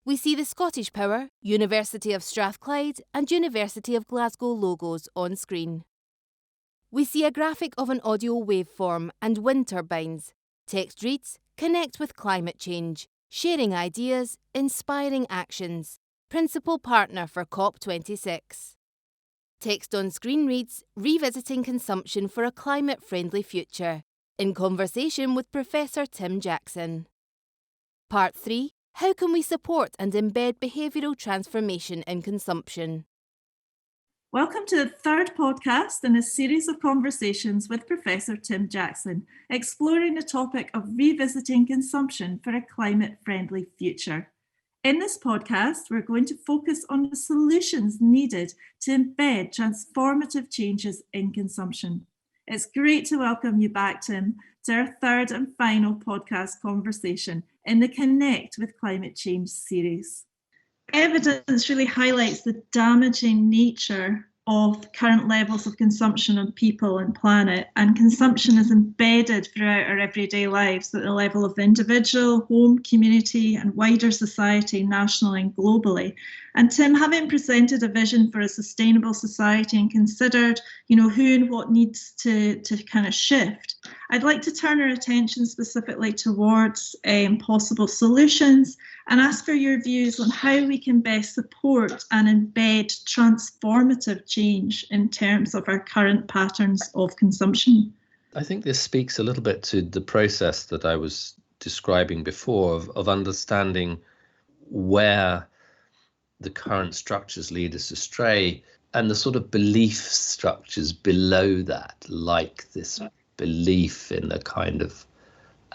We see the Scottish Power, University of Strathclyde and University of Glasgow logos on screen. We see a graphic of an audio waveform and wind turbines. Text reads, "Connect with climate change, sharing ideas, inspiring actions. Principal partner for COP26. Text on screen reads, "Revisiting consumption for a climate-friendly future," in conversation with Professor Tim Jackson. Part 3, how can we support and embed behavioural transformation in consumption? Welcome to the third podcast in a series of conversations with Professor Tim Jackson, exploring the topic of revisiting consumption for a climate-friendly future. In this podcast, we're going to focus on the solutions needed to embed transformative changes in consumption. It's great to welcome you back, Tim, to our third and final podcast conversation in the Connect with Climate Change series. Evidence really highlights the damaging nature of current levels of consumption on people and planet, and consumption is embedded throughout our everyday lives at the level of individual, home, community, and wider society, nationally and globally. And Tim, having presented a vision for a sustainable society and considered, who and what needs to kind of shift, I'd like to turn our attention specifically towards possible solutions and ask for your views on how we can best support and embed transformative change in terms of our current patterns of consumption. I think this speaks a little bit to the process that I was describing before of understanding where the current structures lead us astray and the sort of belief structures below that, like this belief in a kind of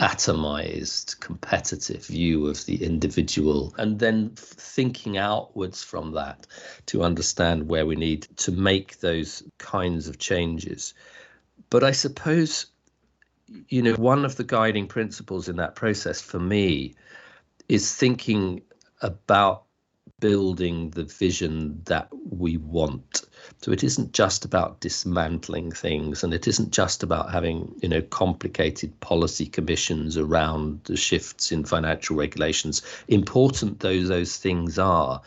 atomized, competitive view of the individual, and then thinking outwards from that to understand where we need to make those kinds of changes. But I suppose, one of the guiding principles in that process for me is thinking about building the vision that we want. So it isn't just about dismantling things, and it isn't just about having, complicated policy commissions around the shifts in financial regulations. Important though those things are,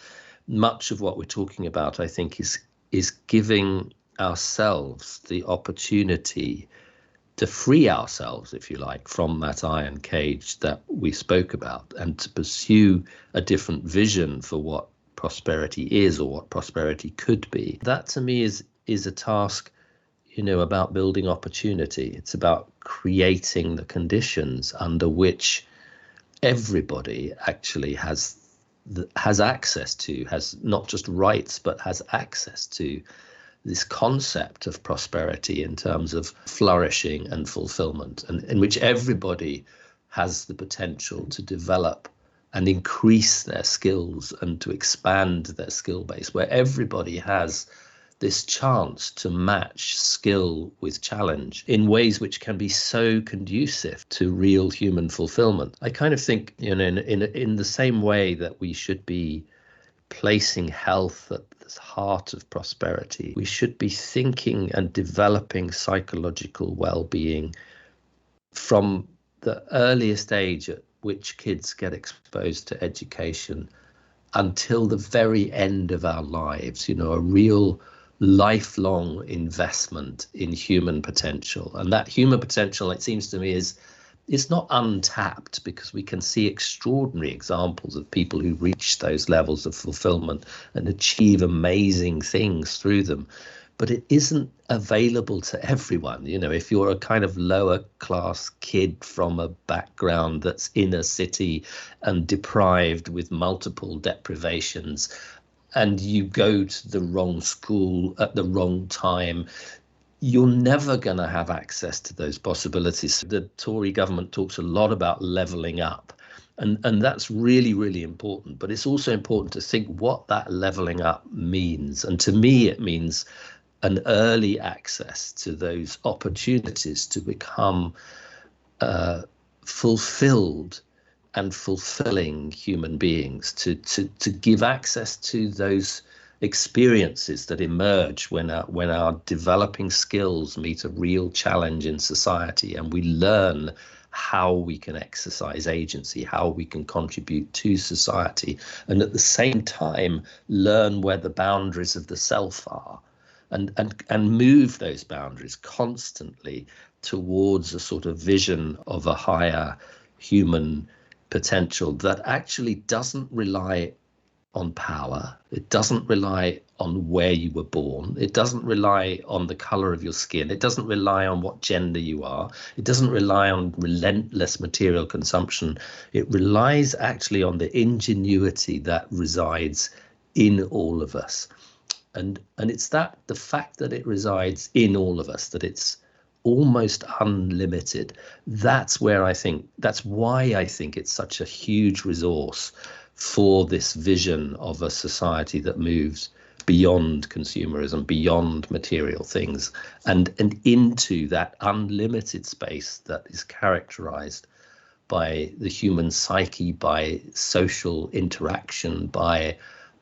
much of what we're talking about, I think, is giving ourselves the opportunity to free ourselves, if you like, from that iron cage that we spoke about, and to pursue a different vision for what prosperity is or what prosperity could be. That to me is a task, about building opportunity. It's about creating the conditions under which everybody actually has access to, has not just rights, but has access to this concept of prosperity in terms of flourishing and fulfillment, and in which everybody has the potential to develop and increase their skills and to expand their skill base, where everybody has this chance to match skill with challenge in ways which can be so conducive to real human fulfillment. I kind of think, in the same way that we should be placing health at the heart of prosperity, we should be thinking and developing psychological well-being from the earliest age at which kids get exposed to education until the very end of our lives, a real lifelong investment in human potential. And that human potential, it seems to me, is not untapped, because we can see extraordinary examples of people who reach those levels of fulfillment and achieve amazing things through them. But it isn't available to everyone. If you're a kind of lower class kid from a background that's in a city and deprived with multiple deprivations, and you go to the wrong school at the wrong time, you're never going to have access to those possibilities. The Tory government talks a lot about levelling up, and that's really, really important. But it's also important to think what that levelling up means. And to me, it means an early access to those opportunities to become fulfilled and fulfilling human beings, to give access to those experiences that emerge when our developing skills meet a real challenge in society, and we learn how we can exercise agency, how we can contribute to society, and at the same time learn where the boundaries of the self are, and move those boundaries constantly towards a sort of vision of a higher human potential that actually doesn't rely on power. It doesn't rely on where you were born. It doesn't rely on the color of your skin. It doesn't rely on what gender you are. It doesn't rely on relentless material consumption. It relies actually on the ingenuity that resides in all of us. And it's that the fact that it resides in all of us, that it's almost unlimited. That's why I think it's such a huge resource for this vision of a society that moves beyond consumerism, beyond material things, and into that unlimited space that is characterized by the human psyche, by social interaction, by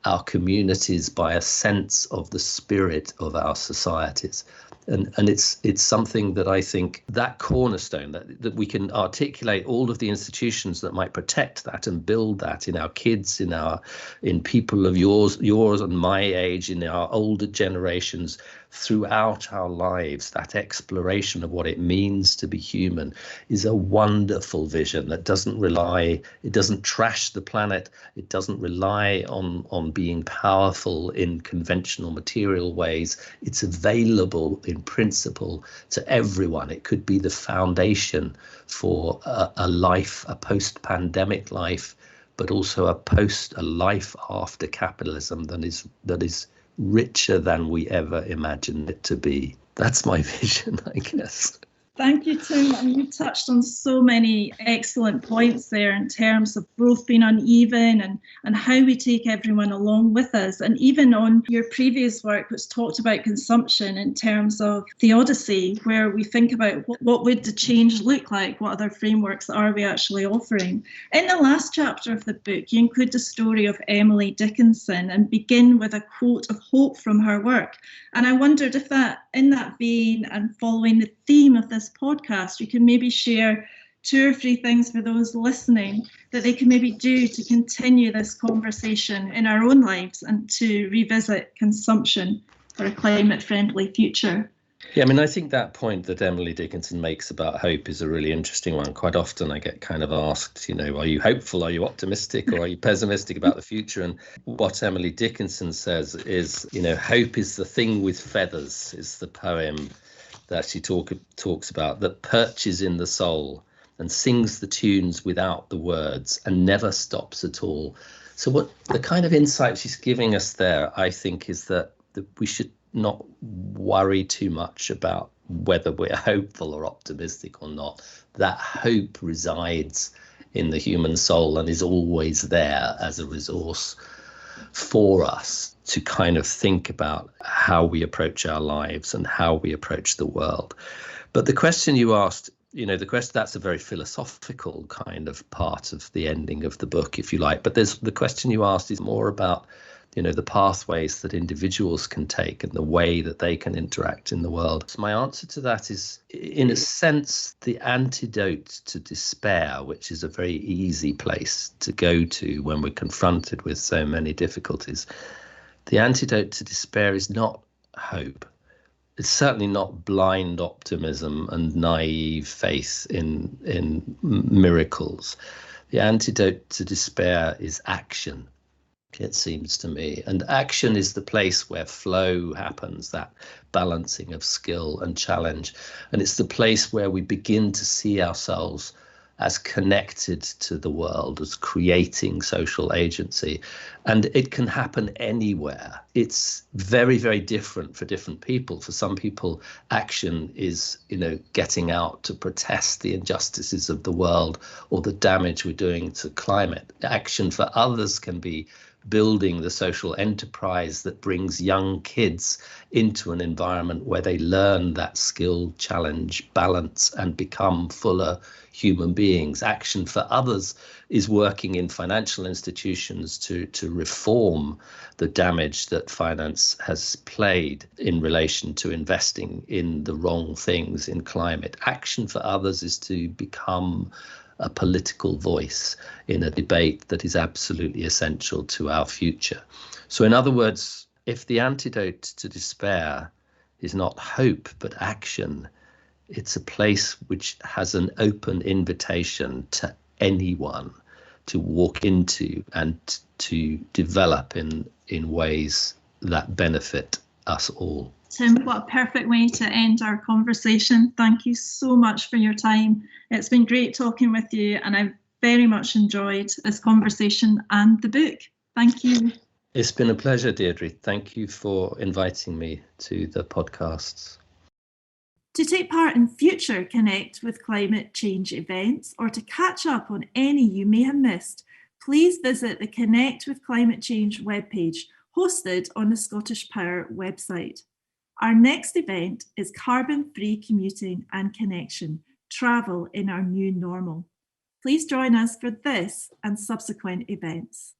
our communities, by a sense of the spirit of our societies. And it's something that I think that cornerstone, that we can articulate all of the institutions that might protect that and build that in our kids, in people of yours and my age, in our older generations, throughout our lives. That exploration of what it means to be human is a wonderful vision that it doesn't trash the planet. It doesn't rely on being powerful in conventional material ways. It's available in principle to everyone. It could be the foundation for a life, a post-pandemic life, but also a life after capitalism that is richer than we ever imagined it to be. That's my vision, I guess. Thank you, Tim. And you touched on so many excellent points there in terms of growth being uneven and how we take everyone along with us. And even on your previous work, which talked about consumption in terms of the Odyssey, where we think about what would the change look like? What other frameworks are we actually offering? In the last chapter of the book, you include the story of Emily Dickinson and begin with a quote of hope from her work. And I wondered if that, in that vein and following the theme of this podcast, you can maybe share 2 or 3 things for those listening that they can maybe do to continue this conversation in our own lives and to revisit consumption for a climate-friendly future. Yeah, I mean, I think that point that Emily Dickinson makes about hope is a really interesting one. Quite often I get kind of asked, are you hopeful, are you optimistic, or are you pessimistic about the future? And what Emily Dickinson says is, hope is the thing with feathers, is the poem that she talks about, that perches in the soul and sings the tunes without the words and never stops at all. So what the kind of insight she's giving us there, I think, is that we should not worry too much about whether we're hopeful or optimistic or not. That hope resides in the human soul and is always there as a resource for us to kind of think about how we approach our lives and how we approach the world. But the question you asked, that's a very philosophical kind of part of the ending of the book, if you like. But the question you asked is more about the pathways that individuals can take and the way that they can interact in the world. So my answer to that is, in a sense, the antidote to despair, which is a very easy place to go to when we're confronted with so many difficulties. The antidote to despair is not hope. It's certainly not blind optimism and naive faith in miracles. The antidote to despair is action, it seems to me. And action is the place where flow happens, that balancing of skill and challenge. And it's the place where we begin to see ourselves as connected to the world, as creating social agency. And it can happen anywhere. It's very, very different for different people. For some people, action is, getting out to protest the injustices of the world or the damage we're doing to climate. Action for others can be building the social enterprise that brings young kids into an environment where they learn that skill, challenge, balance, and become fuller human beings. Action for Others is working in financial institutions to reform the damage that finance has played in relation to investing in the wrong things in climate. Action for Others is to become a political voice in a debate that is absolutely essential to our future. So in other words, if the antidote to despair is not hope but action, it's a place which has an open invitation to anyone to walk into and to develop in ways that benefit us all. Tim, what a perfect way to end our conversation. Thank you so much for your time. It's been great talking with you, and I've very much enjoyed this conversation and the book. Thank you. It's been a pleasure, Deirdre. Thank you for inviting me to the podcasts. To take part in future Connect with Climate Change events or to catch up on any you may have missed, please visit the Connect with Climate Change webpage hosted on the Scottish Power website. Our next event is Carbon-Free Commuting and Connection, Travel in Our New Normal. Please join us for this and subsequent events.